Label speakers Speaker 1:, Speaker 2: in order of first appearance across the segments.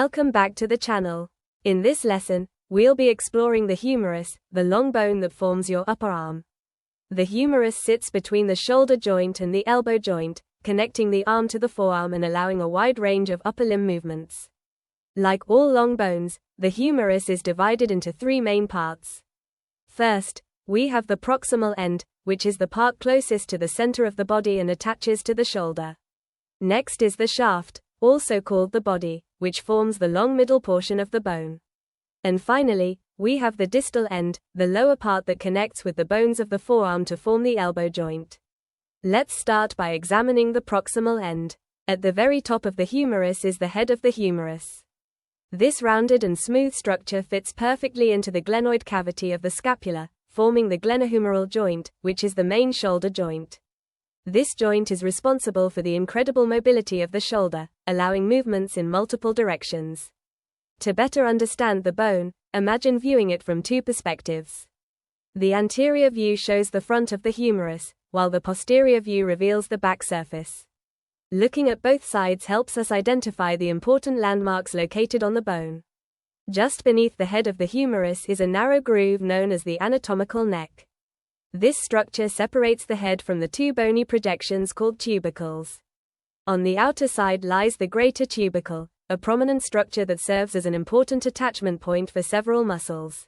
Speaker 1: Welcome back to the channel. In this lesson, we'll be exploring the humerus, the long bone that forms your upper arm. The humerus sits between the shoulder joint and the elbow joint, connecting the arm to the forearm and allowing a wide range of upper limb movements. Like all long bones, the humerus is divided into three main parts. First, we have the proximal end, which is the part closest to the center of the body and attaches to the shoulder. Next is the shaft, also called the body, which forms the long middle portion of the bone. And finally, we have the distal end, the lower part that connects with the bones of the forearm to form the elbow joint. Let's start by examining the proximal end. At the very top of the humerus is the head of the humerus. This rounded and smooth structure fits perfectly into the glenoid cavity of the scapula, forming the glenohumeral joint, which is the main shoulder joint. This joint is responsible for the incredible mobility of the shoulder, allowing movements in multiple directions. To better understand the bone, imagine viewing it from two perspectives. The anterior view shows the front of the humerus, while the posterior view reveals the back surface. Looking at both sides helps us identify the important landmarks located on the bone. Just beneath the head of the humerus is a narrow groove known as the anatomical neck. This structure separates the head from the two bony projections called tubercles. On the outer side lies the greater tubercle, a prominent structure that serves as an important attachment point for several muscles.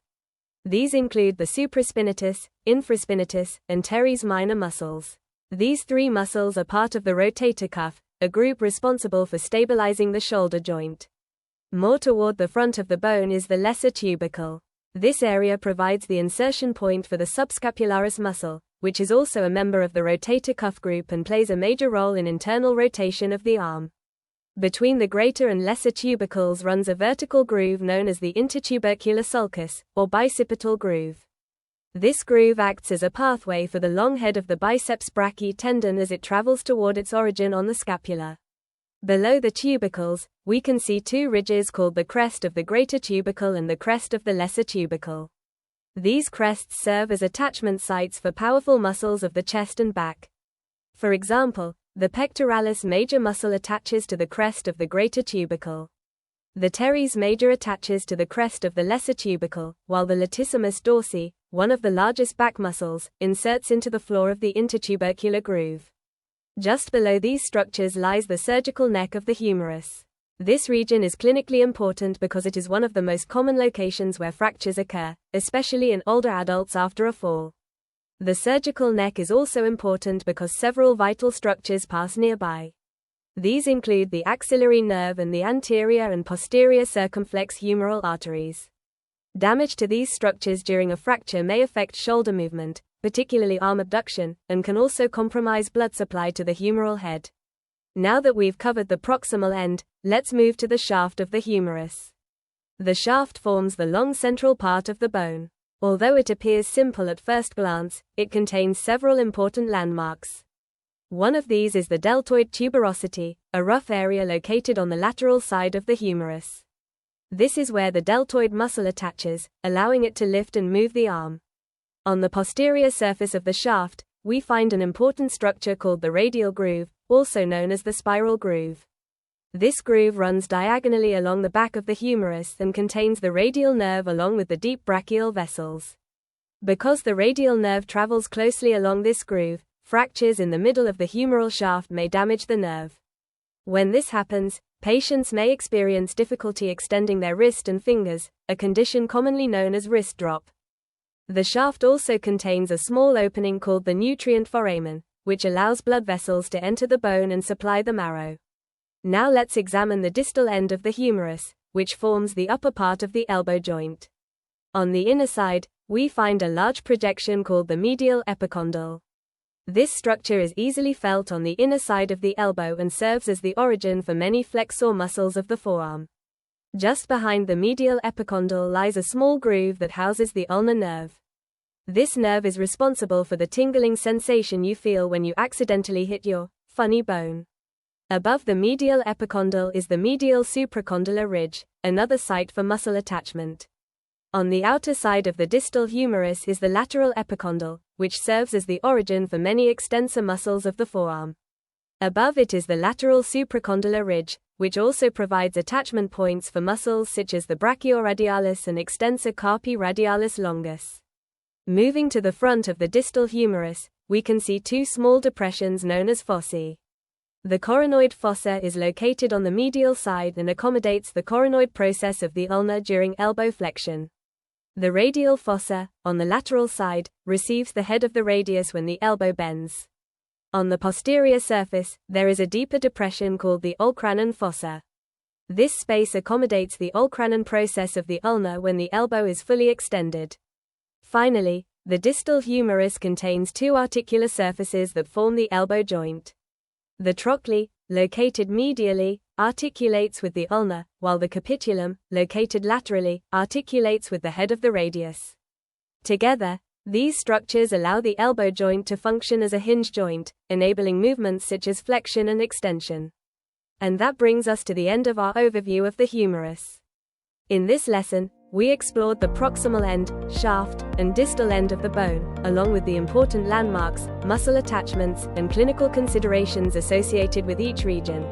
Speaker 1: These include the supraspinatus, infraspinatus, and teres minor muscles. These three muscles are part of the rotator cuff, a group responsible for stabilizing the shoulder joint. More toward the front of the bone is the lesser tubercle. This area provides the insertion point for the subscapularis muscle, which is also a member of the rotator cuff group and plays a major role in internal rotation of the arm. Between the greater and lesser tubercles runs a vertical groove known as the intertubercular sulcus, or bicipital groove. This groove acts as a pathway for the long head of the biceps brachii tendon as it travels toward its origin on the scapula. Below the tubercles, we can see two ridges called the crest of the greater tubercle and the crest of the lesser tubercle. These crests serve as attachment sites for powerful muscles of the chest and back. For example, the pectoralis major muscle attaches to the crest of the greater tubercle. The teres major attaches to the crest of the lesser tubercle, while the latissimus dorsi, one of the largest back muscles, inserts into the floor of the intertubercular groove. Just below these structures lies the surgical neck of the humerus. This region is clinically important because it is one of the most common locations where fractures occur, especially in older adults after a fall. The surgical neck is also important because several vital structures pass nearby. These include the axillary nerve and the anterior and posterior circumflex humeral arteries. Damage to these structures during a fracture may affect shoulder movement, particularly arm abduction, and can also compromise blood supply to the humeral head. Now that we've covered the proximal end, let's move to the shaft of the humerus. The shaft forms the long central part of the bone. Although it appears simple at first glance, it contains several important landmarks. One of these is the deltoid tuberosity, a rough area located on the lateral side of the humerus. This is where the deltoid muscle attaches, allowing it to lift and move the arm. On the posterior surface of the shaft, we find an important structure called the radial groove, also known as the spiral groove. This groove runs diagonally along the back of the humerus and contains the radial nerve along with the deep brachial vessels. Because the radial nerve travels closely along this groove, fractures in the middle of the humeral shaft may damage the nerve. When this happens, patients may experience difficulty extending their wrist and fingers, a condition commonly known as wrist drop. The shaft also contains a small opening called the nutrient foramen, which allows blood vessels to enter the bone and supply the marrow. Now let's examine the distal end of the humerus, which forms the upper part of the elbow joint. On the inner side, we find a large projection called the medial epicondyle. This structure is easily felt on the inner side of the elbow and serves as the origin for many flexor muscles of the forearm. Just behind the medial epicondyle lies a small groove that houses the ulnar nerve. This nerve is responsible for the tingling sensation you feel when you accidentally hit your funny bone. Above the medial epicondyle is the medial supracondylar ridge, another site for muscle attachment. On the outer side of the distal humerus is the lateral epicondyle, which serves as the origin for many extensor muscles of the forearm. Above it is the lateral supracondylar ridge, which also provides attachment points for muscles such as the brachioradialis and extensor carpi radialis longus. Moving to the front of the distal humerus, we can see two small depressions known as fossae. The coronoid fossa is located on the medial side and accommodates the coronoid process of the ulna during elbow flexion. The radial fossa, on the lateral side, receives the head of the radius when the elbow bends. On the posterior surface, there is a deeper depression called the olecranon fossa. This space accommodates the olecranon process of the ulna when the elbow is fully extended. Finally, the distal humerus contains two articular surfaces that form the elbow joint. The trochlea, located medially, articulates with the ulna, while the capitulum, located laterally, articulates with the head of the radius. Together, these structures allow the elbow joint to function as a hinge joint, enabling movements such as flexion and extension. And that brings us to the end of our overview of the humerus. In this lesson, we explored the proximal end, shaft, and distal end of the bone, along with the important landmarks, muscle attachments, and clinical considerations associated with each region.